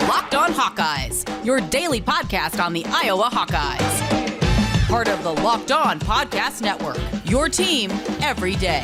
Locked On Hawkeyes, your daily podcast on the Iowa Hawkeyes. Part of the Locked On Podcast Network, your team every day.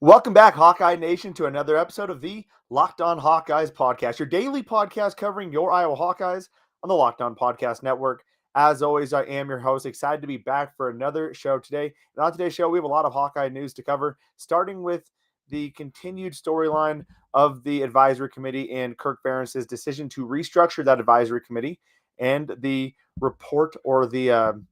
Welcome back, Hawkeye Nation, to another episode of the Locked On Hawkeyes podcast, your daily podcast covering your Iowa Hawkeyes on the Locked On Podcast Network. As always, I am your host, excited to be back for another show today. And on today's show, we have a lot of Hawkeye news to cover, starting with the continued storyline of the advisory committee and Kirk Ferentz's decision to restructure that advisory committee, and the report or the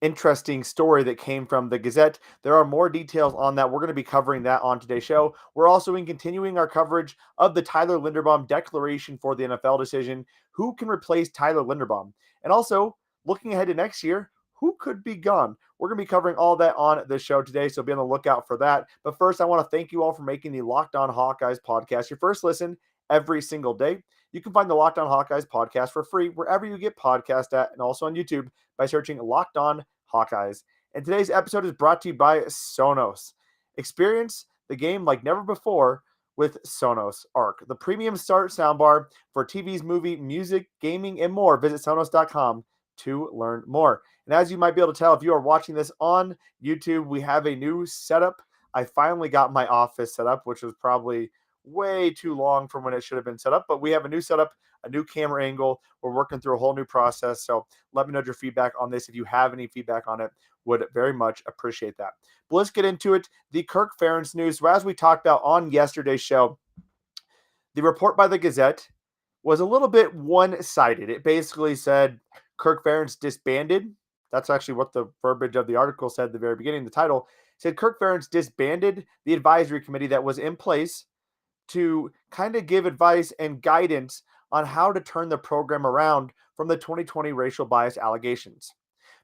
interesting story that came from the Gazette. There are more details on that. We're going to be covering that on today's show. We're also continuing our coverage of the Tyler Linderbaum declaration for the NFL decision. Who can replace Tyler Linderbaum? And also, looking ahead to next year, who could be gone? We're going to be covering all that on the show today, so be on the lookout for that. But first, I want to thank you all for making the Locked On Hawkeyes podcast your first listen every single day. You can find the Locked On Hawkeyes podcast for free wherever you get podcasts at, and also on YouTube by searching Locked On Hawkeyes. And today's episode is brought to you by Sonos. Experience the game like never before with Sonos Arc, the premium start soundbar for TVs, movie, music, gaming, and more. Visit Sonos.com to learn more. And as you might be able to tell, if you are watching this on YouTube, we have a new setup. I finally got my office set up, which was probably way too long from when it should have been set up, but we have a new setup, a new camera angle. We're working through a whole new process. So let me know your feedback on this. If you have any feedback on it, would very much appreciate that. But let's get into it. The Kirk Ferentz news. So as we talked about on yesterday's show, the report by the Gazette was a little bit one-sided. It basically said Kirk Ferentz disbanded. That's actually what the verbiage of the article said at the very beginning. The title said Kirk Ferentz disbanded the advisory committee that was in place to kind of give advice and guidance on how to turn the program around from the 2020 racial bias allegations.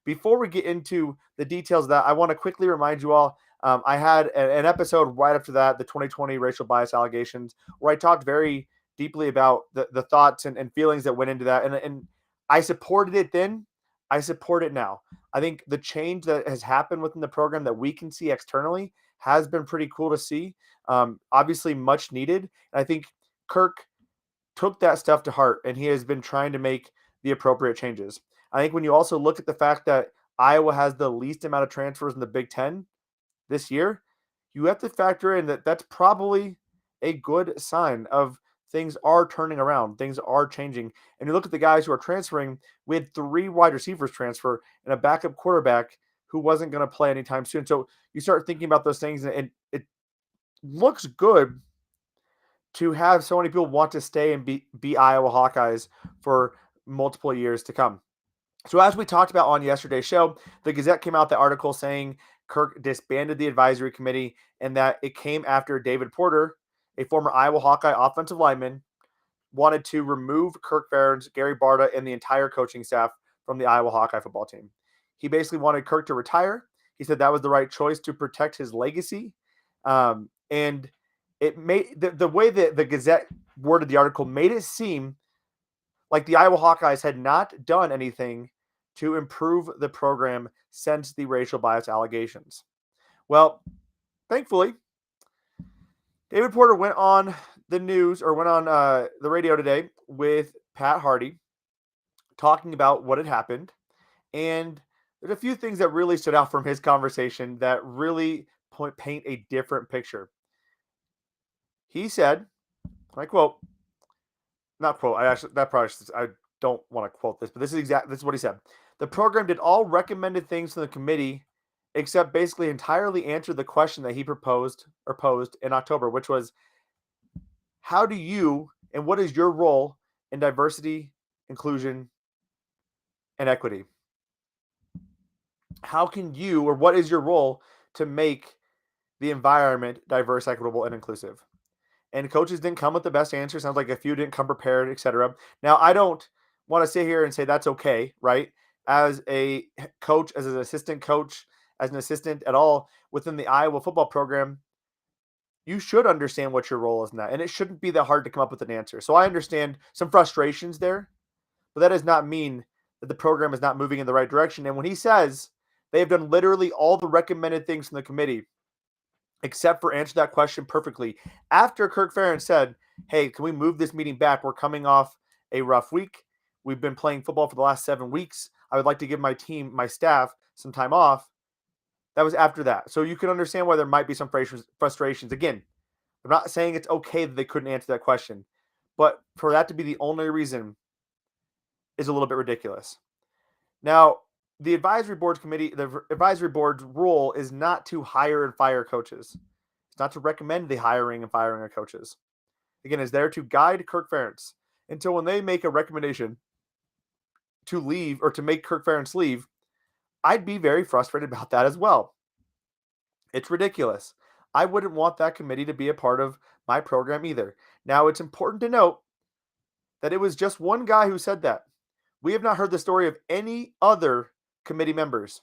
Before we get into the details of that, I want to quickly remind you all, I had an episode right after that, the 2020 racial bias allegations, where I talked very deeply about the thoughts and feelings that went into that. And I supported it then. I support it now. I think the change that has happened within the program that we can see externally has been pretty cool to see. Obviously much needed. And I think Kirk took that stuff to heart, and he has been trying to make the appropriate changes. I think when you also look at the fact that Iowa has the least amount of transfers in the Big Ten this year, you have to factor in that that's probably a good sign of things are turning around. Things are changing. And you look at the guys who are transferring. We had 3 wide receivers transfer and a backup quarterback who wasn't going to play anytime soon. So you start thinking about those things, and it looks good to have so many people want to stay and be Iowa Hawkeyes for multiple years to come. So as we talked about on yesterday's show, the Gazette came out the article saying Kirk disbanded the advisory committee, and that it came after David Porter, a former Iowa Hawkeye offensive lineman, wanted to remove Kirk Ferentz, Gary Barta, and the entire coaching staff from the Iowa Hawkeye football team. He basically wanted Kirk to retire. He said that was the right choice to protect his legacy. And it made the way that the Gazette worded the article made it seem like the Iowa Hawkeyes had not done anything to improve the program since the racial bias allegations. Well, thankfully, David Porter went on the news, or went on the radio today with Pat Hardy, talking about what had happened. And there's a few things that really stood out from his conversation that really paint a different picture. He said, I quote, not quote, I don't want to quote this, but this is what he said. The program did all recommended things from the committee, except basically entirely answered the question that he posed in October, which was, how do you, and what is your role in diversity, inclusion, and equity? How can you, or what is your role to make the environment diverse, equitable, and inclusive? And coaches didn't come with the best answer. Sounds like a few didn't come prepared, etc. Now, I don't want to sit here and say that's okay, right? As a coach, as an assistant coach, as an assistant at all within the Iowa football program, you should understand what your role is in that. And it shouldn't be that hard to come up with an answer. So I understand some frustrations there, but that does not mean that the program is not moving in the right direction. And when he says They have done literally all the recommended things from the committee, except for answer that question perfectly. After Kirk Ferentz said, hey, can we move this meeting back? We're coming off a rough week. We've been playing football for the last 7 weeks. I would like to give my team, my staff, some time off. That was after that. So you can understand why there might be some frustrations. Again, I'm not saying it's okay that they couldn't answer that question, but for that to be the only reason is a little bit ridiculous. Now, the advisory board's role is not to hire and fire coaches. It's not to recommend the hiring and firing of coaches. Again, it's there to guide Kirk Ferentz until when they make a recommendation to leave or to make Kirk Ferentz leave, I'd be very frustrated about that as well. It's ridiculous. I wouldn't want that committee to be a part of my program either. Now, it's important to note that it was just one guy who said that. We have not heard the story of any other committee members.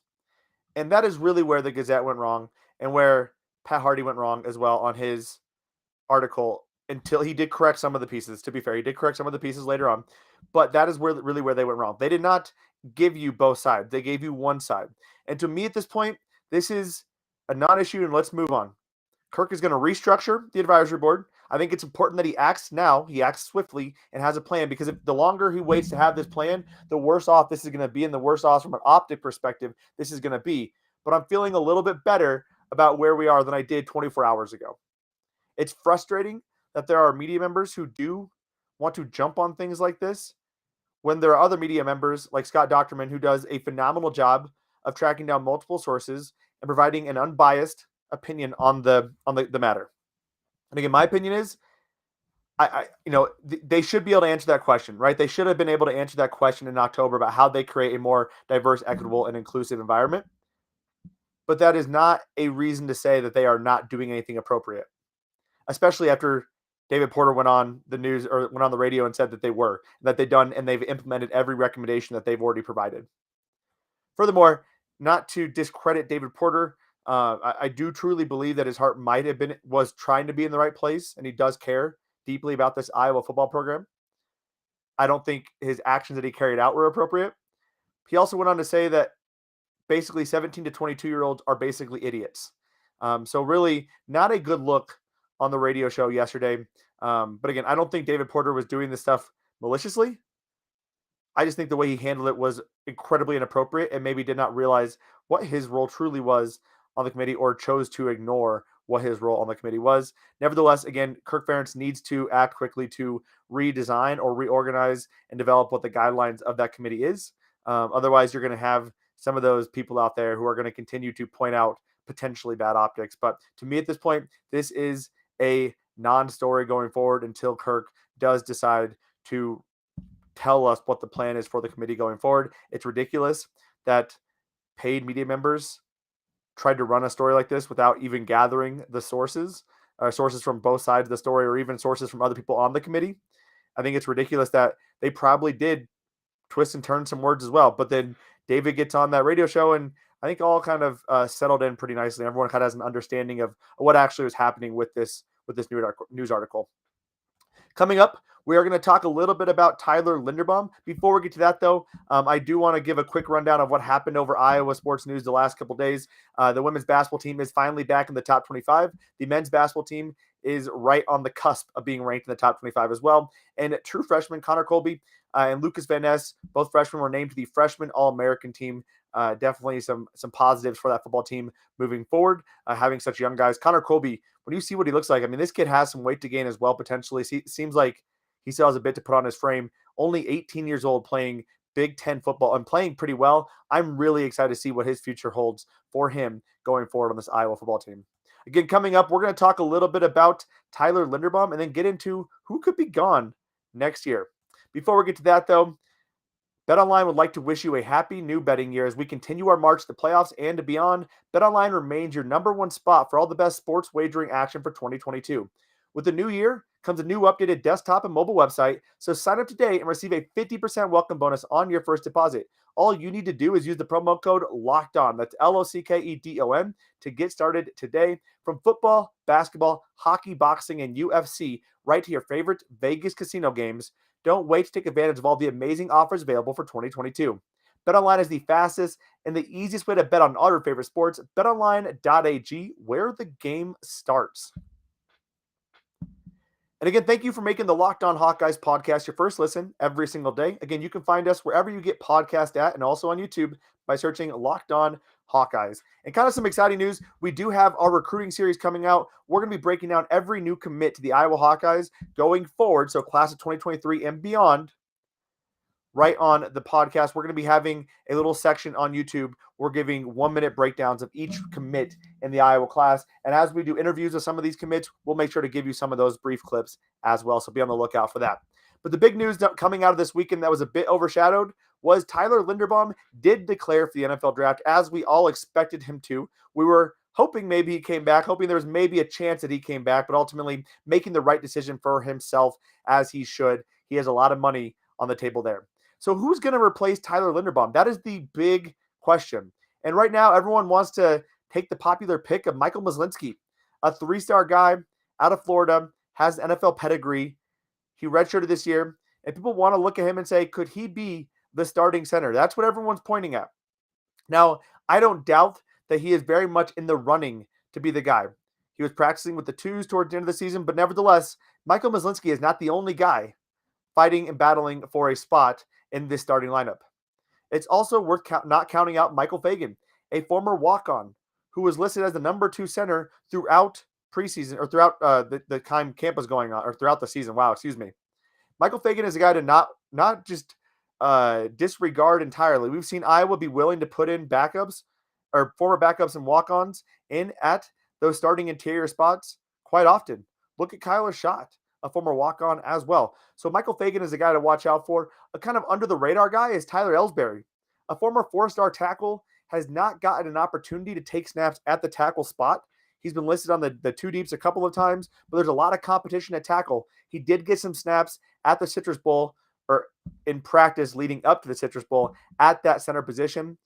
And that is really where the Gazette went wrong and where Pat Hardy went wrong as well on his article, until he did correct some of the pieces. To be fair, he did correct some of the pieces later on. But that is really where they went wrong. They did not give you both sides. They gave you one side. And to me at this point, this is a non-issue, and let's move on. Kirk is going to restructure the advisory board. I think it's important that he acts now. He acts swiftly and has a plan, because if the longer he waits to have this plan, the worse off this is going to be, and the worse off from an optic perspective this is going to be. But I'm feeling a little bit better about where we are than I did 24 hours ago. It's frustrating that there are media members who do want to jump on things like this when there are other media members like Scott Docterman, who does a phenomenal job of tracking down multiple sources and providing an unbiased opinion on the matter. And again, my opinion is, they should be able to answer that question, right? They should have been able to answer that question in October about how they create a more diverse, equitable, and inclusive environment. But that is not a reason to say that they are not doing anything appropriate, especially after David Porter went on the news or went on the radio and said that they've implemented every recommendation that they've already provided. Furthermore, not to discredit David Porter, I do truly believe that his heart was trying to be in the right place, and he does care deeply about this Iowa football program. I don't think his actions that he carried out were appropriate. He also went on to say that basically 17 to 22-year-olds are basically idiots. So really not a good look on the radio show yesterday. But again, I don't think David Porter was doing this stuff maliciously. I just think the way he handled it was incredibly inappropriate, and maybe did not realize what his role truly was on the committee, or chose to ignore what his role on the committee was. Nevertheless, again, Kirk Ferentz needs to act quickly to redesign or reorganize and develop what the guidelines of that committee is. Otherwise, you're going to have some of those people out there who are going to continue to point out potentially bad optics. But to me at this point, this is a non-story going forward until Kirk does decide to tell us what the plan is for the committee going forward. It's ridiculous that paid media members tried to run a story like this without even gathering the sources from both sides of the story, or even sources from other people on the committee. I think it's ridiculous that they probably did twist and turn some words as well. But then David gets on that radio show, and I think all kind of settled in pretty nicely. Everyone kind of has an understanding of what actually was happening with this news article. Coming up, we are going to talk a little bit about Tyler Linderbaum. Before we get to that, though, I do want to give a quick rundown of what happened over Iowa sports news the last couple days. The women's basketball team is finally back in the top 25. The men's basketball team is right on the cusp of being ranked in the top 25 as well. And true freshman Connor Colby and Lucas Van Ness, both freshmen, were named to the freshman All-American team. Definitely some positives for that football team moving forward, having such young guys. Connor Colby, when you see what he looks like, I mean, this kid has some weight to gain as well, potentially. Seems like he still has a bit to put on his frame. Only 18 years old, playing Big Ten football and playing pretty well. I'm really excited to see what his future holds for him going forward on this Iowa football team. Again, coming up, we're going to talk a little bit about Tyler Linderbaum and then get into who could be gone next year. Before we get to that, though, BetOnline would like to wish you a happy new betting year as we continue our march to the playoffs and to beyond. BetOnline remains your number one spot for all the best sports wagering action for 2022. With the new year comes a new updated desktop and mobile website, so sign up today and receive a 50% welcome bonus on your first deposit. All you need to do is use the promo code LOCKEDON, that's LOCKEDON, to get started today. From football, basketball, hockey, boxing, and UFC, right to your favorite Vegas casino games. Don't wait to take advantage of all the amazing offers available for 2022. BetOnline is the fastest and the easiest way to bet on all your favorite sports. BetOnline.ag, where the game starts. And again, thank you for making the Locked On Hawkeyes podcast your first listen every single day. Again, you can find us wherever you get podcasts at and also on YouTube by searching Locked On Hawkeyes. And kind of some exciting news, we do have our recruiting series coming out. We're going to be breaking down every new commit to the Iowa Hawkeyes going forward, so class of 2023 and beyond. Right on the podcast, we're going to be having a little section on YouTube. We're giving 1-minute breakdowns of each commit in the Iowa class. And as we do interviews of some of these commits, we'll make sure to give you some of those brief clips as well. So be on the lookout for that. But the big news coming out of this weekend that was a bit overshadowed was Tyler Linderbaum did declare for the NFL draft, as we all expected him to. We were hoping maybe he came back, hoping there was maybe a chance that he came back, but ultimately making the right decision for himself, as he should. He has a lot of money on the table there. So who's going to replace Tyler Linderbaum? That is the big question. And right now, everyone wants to take the popular pick of Michael Mizelinski, a 3-star guy out of Florida, has NFL pedigree. He redshirted this year, and people want to look at him and say, could he be the starting center? That's what everyone's pointing at. Now, I don't doubt that he is very much in the running to be the guy. He was practicing with the twos towards the end of the season, but nevertheless, Michael Mizelinski is not the only guy fighting and battling for a spot in this starting lineup. It's also worth not counting out Michael Fagan, a former walk-on who was listed as the number 2 center throughout preseason, or throughout the time camp was going on, or throughout the season. Wow, excuse me. Michael Fagan is a guy to not just disregard entirely. We've seen Iowa be willing to put in backups or former backups and walk-ons in at those starting interior spots quite often. Look at Kyler Schott, a former walk-on as well. So Michael Fagan is a guy to watch out for. A kind of under-the-radar guy is Tyler Elsberry. A former 4-star tackle, has not gotten an opportunity to take snaps at the tackle spot. He's been listed on the 2 deeps a couple of times, but there's a lot of competition at tackle. He did get some snaps at the Citrus Bowl, or in practice leading up to the Citrus Bowl, at that center position.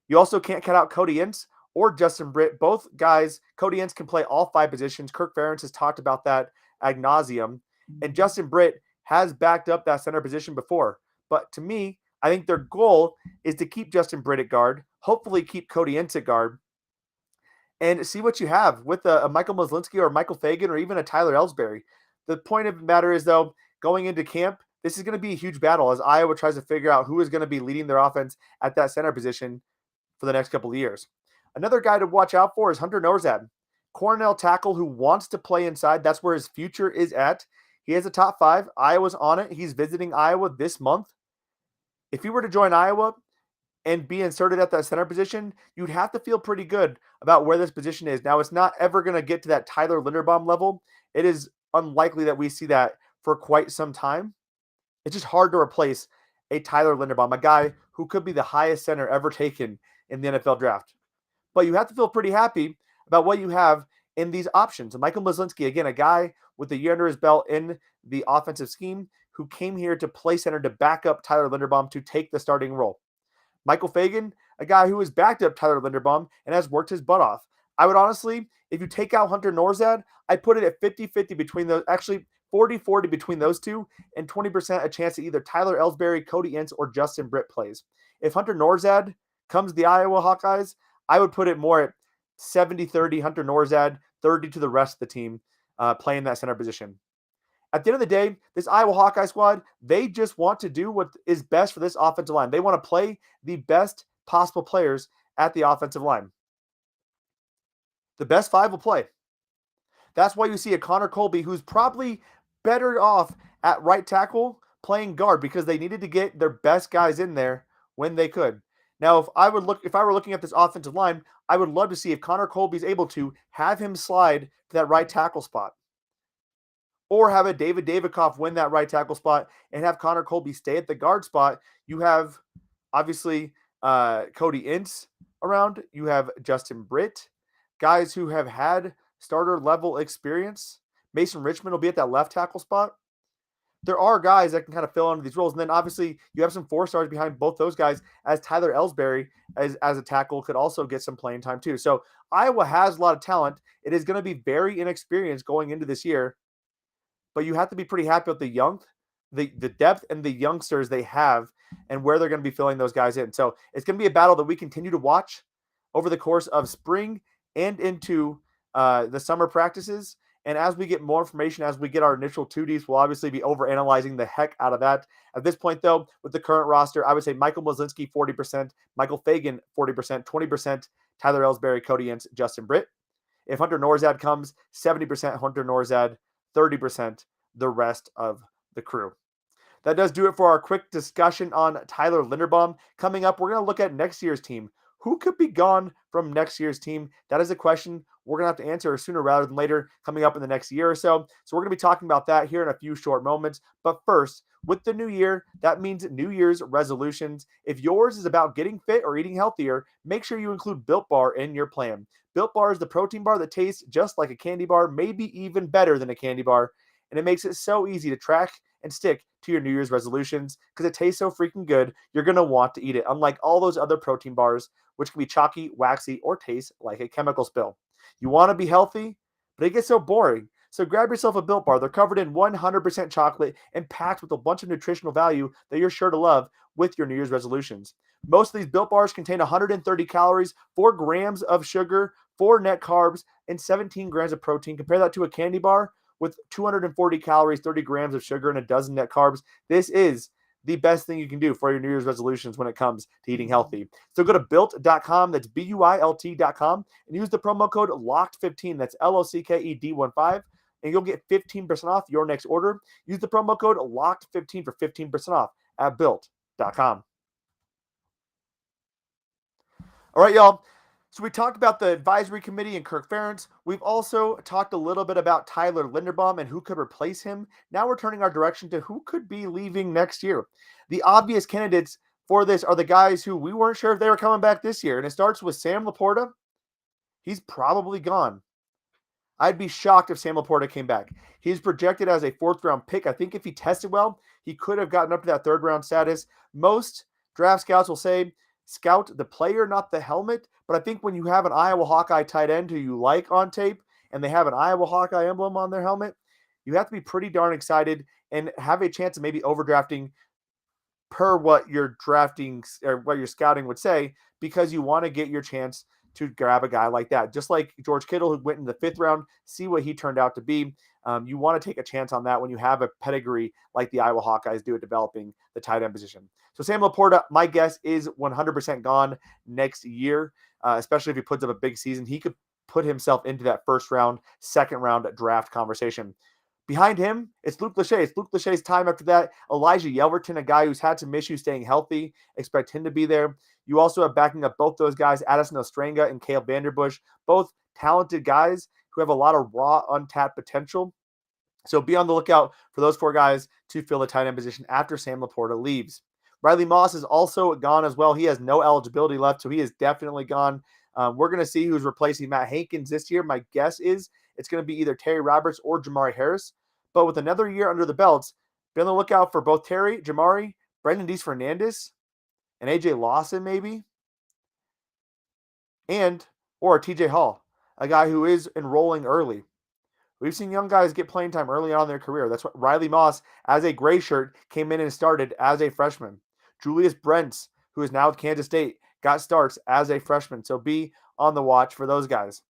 You also can't cut out Cody Ince or Justin Britt. Both guys, Cody Ince can play all 5 positions. Kirk Ferentz has talked about that ad nauseum. And Justin Britt has backed up that center position before. But to me, I think their goal is to keep Justin Britt at guard, hopefully keep Cody Ince at guard, and see what you have with a Michael Mizelinski or Michael Fagan or even a Tyler Elsberry. The point of the matter is, though, going into camp, this is going to be a huge battle as Iowa tries to figure out who is going to be leading their offense at that center position for the next couple of years. Another guy to watch out for is Hunter Norzad, Cornell tackle who wants to play inside. That's where his future is at. He has a top 5. Iowa's on it. He's visiting Iowa this month. If he were to join Iowa and be inserted at that center position, you'd have to feel pretty good about where this position is. Now, it's not ever going to get to that Tyler Linderbaum level. It is unlikely that we see that for quite some time. It's just hard to replace a Tyler Linderbaum, a guy who could be the highest center ever taken in the NFL draft. But you have to feel pretty happy about what you have in these options. Michael Mizelinski, again, a guy with a year under his belt in the offensive scheme who came here to play center to back up Tyler Linderbaum to take the starting role. Michael Fagan, a guy who has backed up Tyler Linderbaum and has worked his butt off. I would honestly, if you take out Hunter Norzad, I'd put it at 50-50 between those, actually 40-40 between those two, and 20% a chance that either Tyler Elsberry, Cody Ince, or Justin Britt plays. If Hunter Norzad comes to the Iowa Hawkeyes, I would put it more at 70-30 Hunter Norzad, 30 to the rest of the team playing that center position. At the end of the day, this Iowa Hawkeye squad, they just want to do what is best for this offensive line. They want to play the best possible players at the offensive line. The best 5 will play. That's why you see a Connor Colby, who's probably better off at right tackle playing guard, because they needed to get their best guys in there when they could. Now, if I were looking at this offensive line, I would love to see if Connor Colby's able to have him slide to that right tackle spot, or have a David Davidoff win that right tackle spot and have Connor Colby stay at the guard spot. You have, obviously, Cody Ince around. You have Justin Britt, guys who have had starter-level experience. Mason Richmond will be at that left tackle spot. There are guys that can kind of fill into these roles. And then, obviously, you have some 4-stars behind both those guys, as Tyler Elsberry, as a tackle, could also get some playing time too. So Iowa has a lot of talent. It is going to be very inexperienced going into this year. But you have to be pretty happy with the young the depth and the youngsters they have and where they're going to be filling those guys in. So it's going to be a battle that we continue to watch over the course of spring and into the summer practices. And as we get more information, as we get our initial 2Ds, we'll obviously be overanalyzing the heck out of that. At this point, though, with the current roster, I would say Michael Mizelinski, 40%, Michael Fagan, 40%, 20%, Tyler Elsberry, Cody Ince, Justin Britt. If Hunter Norzad comes, 70% Hunter Norzad, 30% the rest of the crew. That does do it for our quick discussion on Tyler Linderbaum. Coming up, we're going to look at next year's team. Who could be gone from next year's team? That is a question we're going to have to answer sooner rather than later, coming up in the next year or so. So we're going to be talking about that here in a few short moments. But first, with the new year, that means New Year's resolutions. If yours is about getting fit or eating healthier, make sure you include Built Bar in your plan. Built Bar is the protein bar that tastes just like a candy bar, maybe even better than a candy bar. And it makes it so easy to track and stick to your New Year's resolutions because it tastes so freaking good, you're going to want to eat it, unlike all those other protein bars, which can be chalky, waxy, or taste like a chemical spill. You want to be healthy, but it gets so boring. So grab yourself a Built Bar. They're covered in 100% chocolate and packed with a bunch of nutritional value that you're sure to love with your New Year's resolutions. Most of these Built Bars contain 130 calories, 4 grams of sugar, 4 net carbs, and 17 grams of protein. Compare that to a candy bar with 240 calories, 30 grams of sugar, and a dozen net carbs. This is the best thing you can do for your New Year's resolutions when it comes to eating healthy. So go to built.com, that's BUILT.com, and use the promo code LOCKED15, that's LOCKED15, and you'll get 15% off your next order. Use the promo code LOCKED15 for 15% off at built.com. All right, y'all. So we talked about the advisory committee and Kirk Ferentz. We've also talked a little bit about Tyler Linderbaum and who could replace him. Now we're turning our direction to who could be leaving next year. The obvious candidates for this are the guys who we weren't sure if they were coming back this year. And it starts with Sam Laporta. He's probably gone. I'd be shocked if Sam Laporta came back. He's projected as a 4th-round pick. I think if he tested well, he could have gotten up to that 3rd-round status. Most draft scouts will say, scout the player, not the helmet. But I think when you have an Iowa Hawkeye tight end who you like on tape and they have an Iowa Hawkeye emblem on their helmet, you have to be pretty darn excited and have a chance of maybe overdrafting per what your drafting or what your scouting would say, because you want to get your chance to grab a guy like that. Just like George Kittle, who went in the 5th round, see what he turned out to be. You want to take a chance on that when you have a pedigree like the Iowa Hawkeyes do at developing the tight end position. So Sam Laporta, my guess is 100% gone next year, especially if he puts up a big season. He could put himself into that 1st round, 2nd round draft conversation. Behind him, it's Luke Lachey. It's Luke Lachey's time after that. Elijah Yelverton, a guy who's had some issues staying healthy. Expect him to be there. You also have backing up both those guys, Addison Ostrenga and Cale Vanderbush, both talented guys who have a lot of raw, untapped potential. So be on the lookout for those 4 guys to fill the tight end position after Sam Laporta leaves. Riley Moss is also gone as well. He has no eligibility left, so he is definitely gone. We're going to see who's replacing Matt Hankins this year. My guess is it's going to be either Terry Roberts or Jamari Harris. But with another year under the belts, be on the lookout for both Terry, Jamari, Brendan Dees Fernandez, and AJ Lawson maybe, or TJ Hall, a guy who is enrolling early. We've seen young guys get playing time early on in their career. That's what Riley Moss, as a gray shirt, came in and started as a freshman. Julius Brents, who is now with Kansas State, got starts as a freshman. So be on the watch for those guys.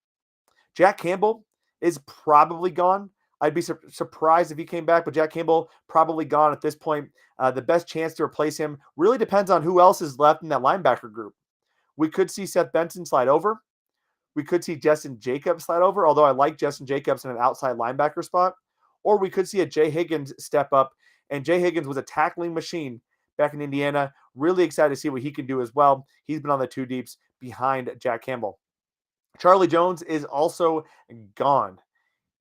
Jack Campbell is probably gone. I'd be surprised if he came back, but Jack Campbell probably gone at this point. The best chance to replace him really depends on who else is left in that linebacker group. We could see Seth Benson slide over. We could see Justin Jacobs slide over, although I like Justin Jacobs in an outside linebacker spot. Or we could see a Jay Higgins step up. And Jay Higgins was a tackling machine back in Indiana. Really excited to see what he can do as well. He's been on the 2 deeps behind Jack Campbell. Charlie Jones is also gone.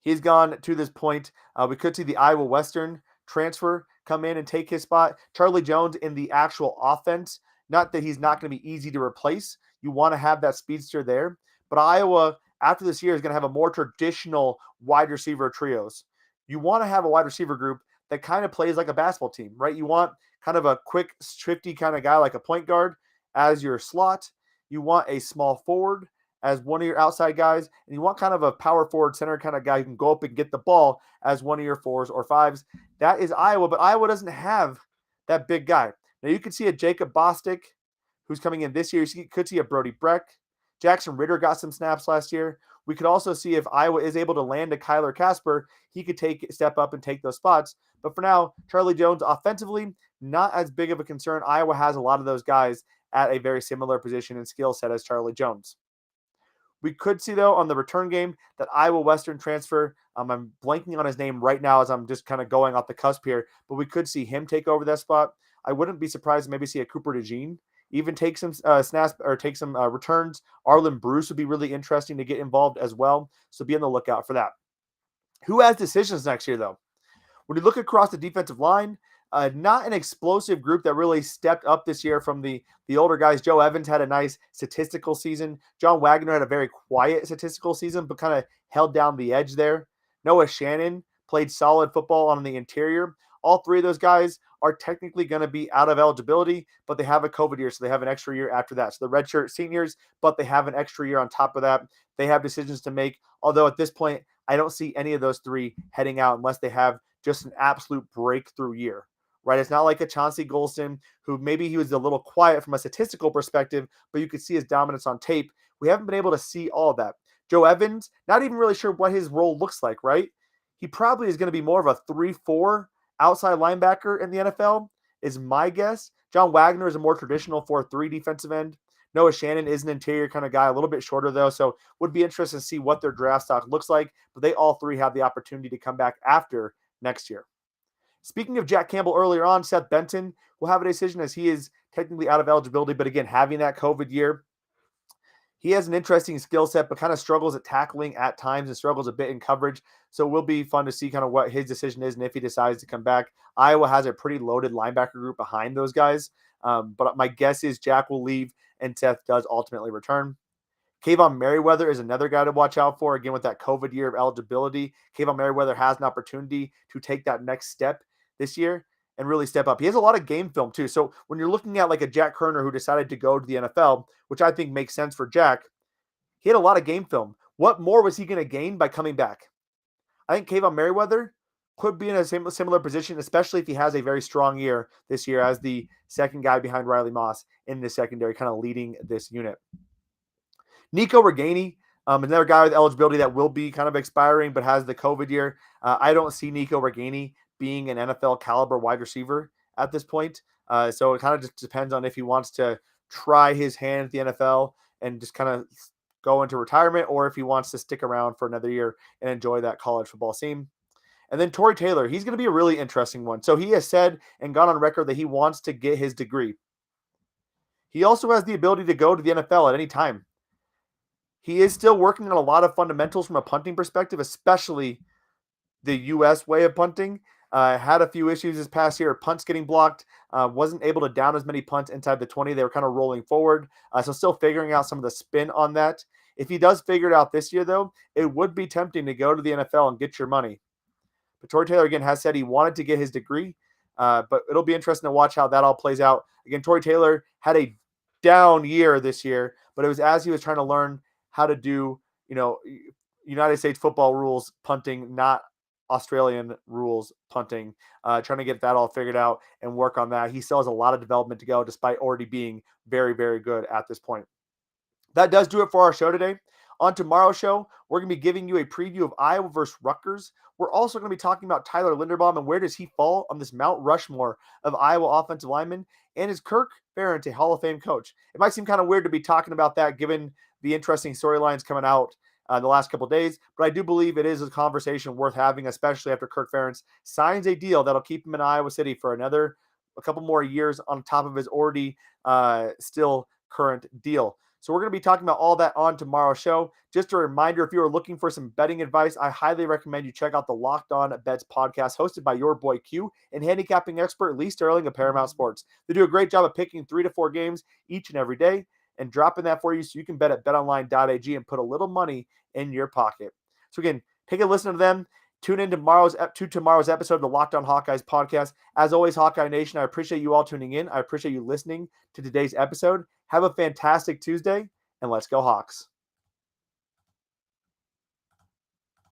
He's gone to this point. We could see the Iowa Western transfer come in and take his spot. Charlie Jones in the actual offense, not that he's not going to be easy to replace. You want to have that speedster there. But Iowa, after this year, is going to have a more traditional wide receiver trios. You want to have a wide receiver group that kind of plays like a basketball team, right? You want kind of a quick, swifty kind of guy like a point guard as your slot. You want a small forward as one of your outside guys, and you want kind of a power forward center kind of guy who can go up and get the ball as one of your 4s or 5s. That is Iowa, but Iowa doesn't have that big guy. Now you could see a Jacob Bostic who's coming in this year. You could see a Brody Breck. Jackson Ritter got some snaps last year. We could also see if Iowa is able to land a Kyler Casper, he could step up and take those spots. But for now, Charlie Jones offensively, not as big of a concern. Iowa has a lot of those guys at a very similar position and skill set as Charlie Jones. We could see, though, on the return game that Iowa Western transfer, I'm blanking on his name right now as I'm just kind of going off the cusp here, but we could see him take over that spot. I wouldn't be surprised to maybe see a Cooper DeJean even take some snaps or take some returns. Arlen Bruce would be really interesting to get involved as well, so be on the lookout for that. Who has decisions next year, though? When you look across the defensive line, not an explosive group that really stepped up this year from the older guys. Joe Evans had a nice statistical season. John Wagner had a very quiet statistical season, but kind of held down the edge there. Noah Shannon played solid football on the interior. All three of those guys are technically going to be out of eligibility, but they have a COVID year, so they have an extra year after that. So the redshirt seniors, but they have an extra year on top of that. They have decisions to make, although at this point, I don't see any of those three heading out unless they have just an absolute breakthrough year, right? It's not like a Chauncey Golston, who maybe he was a little quiet from a statistical perspective, but you could see his dominance on tape. We haven't been able to see all of that. Joe Evans, not even really sure what his role looks like, right? He probably is going to be more of a 3-4 outside linebacker in the NFL, is my guess. John Wagner is a more traditional 4-3 defensive end. Noah Shannon is an interior kind of guy, a little bit shorter though, so would be interested to see what their draft stock looks like, but they all three have the opportunity to come back after next year. Speaking of Jack Campbell earlier on, Seth Benton will have a decision as he is technically out of eligibility, but again, having that COVID year, he has an interesting skill set, but kind of struggles at tackling at times and struggles a bit in coverage. So it will be fun to see kind of what his decision is and if he decides to come back. Iowa has a pretty loaded linebacker group behind those guys. But my guess is Jack will leave and Seth does ultimately return. Kayvon Merriweather is another guy to watch out for. Again, with that COVID year of eligibility, Kayvon Merriweather has an opportunity to take that next step this year and really step up. He has a lot of game film too. So when you're looking at like a Jack Kerner who decided to go to the NFL, which I think makes sense for Jack, he had a lot of game film. What more was he going to gain by coming back? I think Kayvon Merriweather could be in a similar position, especially if he has a very strong year this year as the second guy behind Riley Moss in the secondary, kind of leading this unit. Nico Regani, another guy with eligibility that will be kind of expiring, but has the COVID year. I don't see Nico Regani being an NFL caliber wide receiver at this point. So it kind of just depends on if he wants to try his hand at the NFL and just kind of go into retirement, or if he wants to stick around for another year and enjoy that college football scene. And then Tory Taylor, he's going to be a really interesting one. So he has said and gone on record that he wants to get his degree. He also has the ability to go to the NFL at any time. He is still working on a lot of fundamentals from a punting perspective, especially the U.S. way of punting. Had a few issues this past year. Punts getting blocked. Wasn't able to down as many punts inside the 20. They were kind of rolling forward. So still figuring out some of the spin on that. If he does figure it out this year, though, it would be tempting to go to the NFL and get your money. But Tory Taylor, again, has said he wanted to get his degree. But it'll be interesting to watch how that all plays out. Again, Tory Taylor had a down year this year, but it was as he was trying to learn how to do, United States football rules punting, not Australian rules punting, trying to get that all figured out and work on that. He still has a lot of development to go, despite already being very, very good at this point. That does do it for our show today. On tomorrow's show, we're going to be giving you a preview of Iowa versus Rutgers. We're also going to be talking about Tyler Linderbaum and where does he fall on this Mount Rushmore of Iowa offensive linemen, and is Kirk Ferentz a Hall of Fame coach? It might seem kind of weird to be talking about that given the interesting storylines coming out the last couple of days, but I do believe it is a conversation worth having, especially after Kirk Ferentz signs a deal that'll keep him in Iowa City for a couple more years on top of his already still current deal. So we're going to be talking about all that on tomorrow's show. Just a reminder, if you are looking for some betting advice, I highly recommend you check out the Locked On Bets podcast hosted by your boy Q and handicapping expert Lee Sterling of Paramount Sports. They do a great job of picking 3 to 4 games each and every day and dropping that for you so you can bet at betonline.ag and put a little money in your pocket. So again, take a listen to them. Tune in to tomorrow's episode of the Locked On Hawkeyes podcast. As always, Hawkeye Nation, I appreciate you all tuning in. I appreciate you listening to today's episode. Have a fantastic Tuesday, and let's go Hawks.